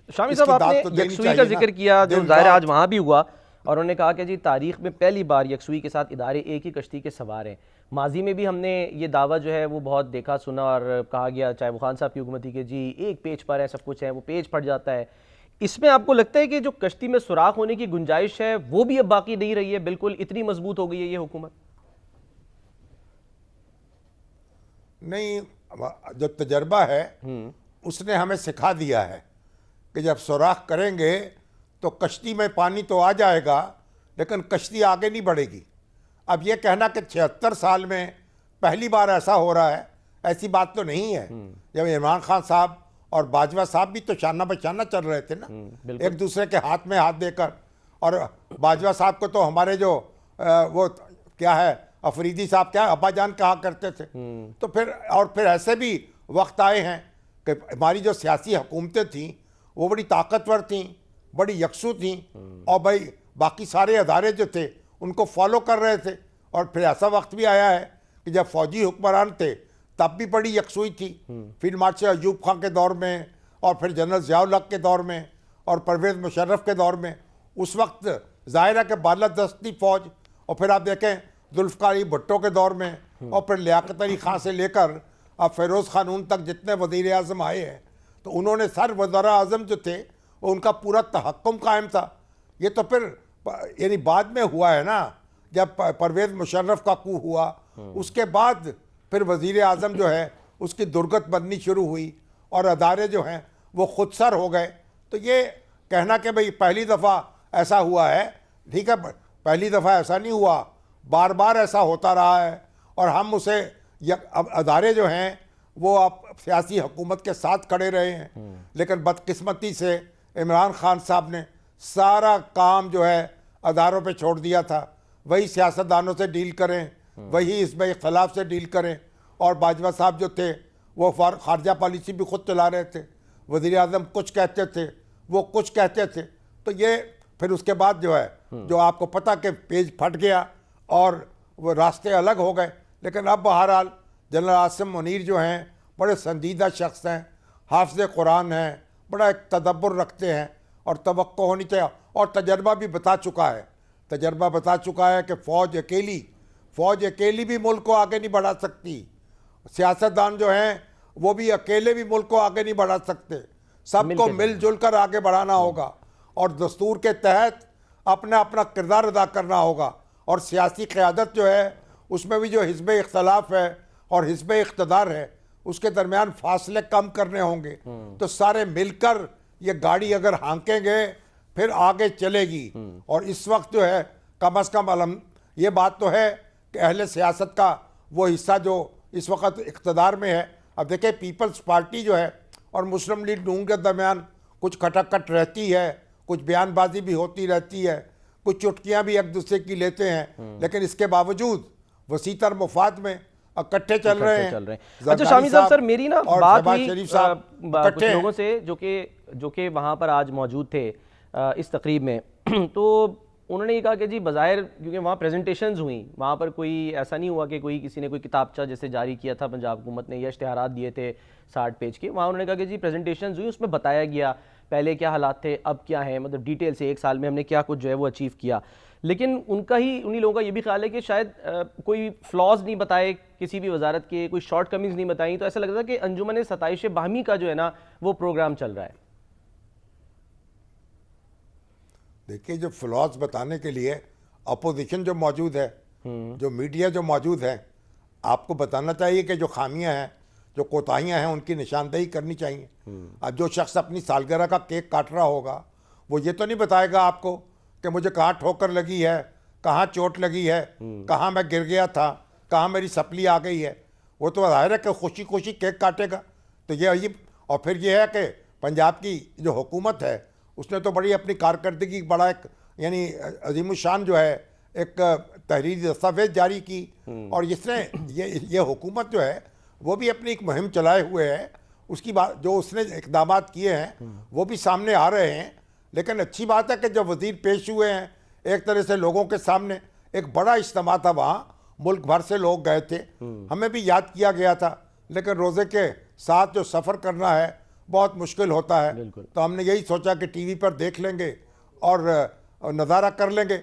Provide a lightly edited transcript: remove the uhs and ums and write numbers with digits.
शामी इसकी साहब, दाद आपने तो देनी यकसुई चाहिए का ना। जिक्र किया जो दिन ज़ाहिर रात आज वहाँ भी हुआ, और उन्होंने कहा कि जी तारीख में पहली बार यकसुई के साथ इदारे एक ही कश्ती के सवार हैं। माजी में भी हमने ये दावा जो है वो बहुत देखा सुना और कहा गया, चाहे वो खान साहब की हुकूमत थी कि जी एक पेज पर है सब कुछ है, वो पेज फट जाता है। इसमें आपको लगता है कि जो कश्ती में सुराख होने की गुंजाइश है वो भी अब बाकी नहीं रही है, बिल्कुल इतनी मजबूत हो गई है ये हुकूमत? नहीं, जो तजर्बा है उसने हमें सिखा दिया है कि जब सुराख करेंगे तो कश्ती में पानी तो आ जाएगा लेकिन कश्ती आगे नहीं बढ़ेगी। अब ये कहना कि 76 साल में पहली बार ऐसा हो रहा है, ऐसी बात तो नहीं है। जब इमरान खान साहब और बाजवा साहब भी तो शाना बशाना चल रहे थे ना, एक दूसरे के हाथ में हाथ देकर। और बाजवा साहब को तो हमारे जो वो क्या है अफरीदी साहब क्या अब्बा जान कहा करते थे। तो फिर ऐसे भी वक्त आए हैं कि हमारी जो सियासी हुकूमतें थीं वो बड़ी ताकतवर थीं, बड़ी यकसू थीं, और भाई बाकी सारे अदारे जो थे उनको फॉलो कर रहे थे। और फिर ऐसा वक्त भी आया है कि जब फौजी हुक्मरान थे तब भी बड़ी यकसुई थी। फील्ड मार्शल अयूब खां के दौर में, और फिर जनरल ज़ियाउल हक के दौर में, और परवेज़ मुशर्रफ के दौर में, उस वक्त ज़ाहिर है कि बालादस्त थी फौज। और फिर आप देखें जुल्फ़िकार अली भुट्टो के दौर में, और फिर लियाकत अली खां से लेकर अब फ़िरोज़ ख़ानून तक जितने वज़ीर आज़म आए हैं, तो उन्होंने सर वज़ीर आज़म जो थे वो उनका पूरा तहक्कुम कायम था। ये तो फिर यानी बाद में हुआ है ना, जब परवेज़ मुशर्रफ का कू हुआ उसके बाद फिर वज़ीर आज़म जो है उसकी दुर्गत बननी शुरू हुई और अदारे जो हैं वो खुदसर हो गए। तो ये कहना कि भाई पहली दफ़ा ऐसा हुआ है, ठीक है, पहली दफ़ा ऐसा नहीं हुआ, बार बार ऐसा होता रहा है। और हम उसे अब अदारे जो हैं वो अब सियासी हुकूमत के साथ खड़े रहे हैं, लेकिन बदकिस्मती से इमरान खान साहब ने सारा काम जो है अदारों पे छोड़ दिया था। वही सियासतदानों से डील करें, वही इसमें इख्तलाफ से डील करें। और बाजवा साहब जो थे वो खारजा पॉलिसी भी खुद चला रहे थे, वज़ीर आज़म कुछ कहते थे, वो कुछ कहते थे। तो ये फिर उसके बाद जो है जो आपको पता कि पेज फट गया और वो रास्ते अलग हो गए। लेकिन अब बहरहाल जनरल आसिम मुनीर जो हैं बड़े संजीदा शख्स हैं, हाफ़िज़ कुरान हैं, बड़ा एक तदब्बुर रखते हैं और तवक्को होनी चाहिए। और तजर्बा भी बता चुका है कि फ़ौज अकेली भी मुल्क को आगे नहीं बढ़ा सकती। सियासतदान जो हैं वो भी अकेले भी मुल्क को आगे नहीं बढ़ा सकते, सबको मिलजुल कर आगे बढ़ाना होगा और दस्तूर के तहत अपना अपना किरदार अदा करना होगा। और सियासी क़यादत जो है उसमें भी जो हिज़्ब इख्तलाफ है और हिज़्ब इक़्तिदार है उसके दरमियान फासले कम करने होंगे। तो सारे मिलकर ये गाड़ी अगर हाँकेंगे फिर आगे चलेगी। और इस वक्त जो है कम अज़ कम ये बात तो है कि अहले सियासत का वो हिस्सा जो इस वक्त इक़्तिदार में है, अब देखें पीपल्स पार्टी जो है और मुस्लिम लीग नून के दरमियान कुछ खटाखट रहती है, कुछ बयानबाजी भी होती रहती है, कुछ चुटकियाँ भी एक दूसरे की लेते हैं, लेकिन इसके बावजूद वसीतर मुफाद में इकट्ठे चल रहे हैं। अच्छा शामी साहब, सर मेरी ना बात हुई कुछ लोगों से जो कि वहाँ पर आज मौजूद थे इस तकरीब में तो उन्होंने ये कहा कि जी बज़ाहिर क्योंकि वहाँ प्रेजेंटेशंस हुई, वहाँ पर कोई ऐसा नहीं हुआ कि किसी ने कोई किताबचा जैसे जारी किया था पंजाब हुकूमत ने या इश्तिहारात दिए थे 60 पेज के। वहाँ उन्होंने कहा कि जी प्रेजेंटेशंस हुई, उसमें बताया गया पहले क्या हालात थे अब क्या है, मतलब डिटेल से 1 साल में हमने क्या कुछ जो है वो अचीव किया। लेकिन उन्हीं लोगों का ये भी ख्याल है कि शायद कोई फ्लॉज नहीं बताए किसी भी वजारत के, कोई शॉर्ट कमीज नहीं बताई, तो ऐसा लगता है कि अंजुमन सताइश बाहमी का जो है ना वो प्रोग्राम चल रहा है। देखिए, जो फ्लॉज बताने के लिए अपोजिशन जो मौजूद है, जो मीडिया जो मौजूद है, आपको बताना चाहिए कि जो खामियां हैं, जो कोताहियां हैं, उनकी निशानदेही करनी चाहिए। अब जो शख्स अपनी सालगिरह का केक काट रहा होगा वो ये तो नहीं बताएगा आपको कि मुझे कहाँ ठोकर लगी है, कहाँ चोट लगी है, कहाँ मैं गिर गया था, कहाँ मेरी सपली आ गई है। वो तो ज़ाहिर है कि खुशी खुशी केक काटेगा। तो ये और फिर ये है कि पंजाब की जो हुकूमत है उसने तो बड़ी अपनी कारकर्दगी बड़ा एक यानी अजीमुशान जो है एक तहरीरी दस्तावेज जारी की। और इसने ये हुकूमत जो है वो भी अपनी एक मुहिम चलाए हुए है, उसकी बात जो उसने इक़दाम किए हैं वो भी सामने आ रहे हैं। लेकिन अच्छी बात है कि जब वज़ीर पेश हुए हैं एक तरह से लोगों के सामने, एक बड़ा इज्तिमा था वहाँ, मुल्क भर से लोग गए थे, हमें भी याद किया गया था। लेकिन रोज़े के साथ जो सफ़र करना है बहुत मुश्किल होता है। बिल्कुल। तो हमने यही सोचा कि टीवी पर देख लेंगे और नज़ारा कर लेंगे।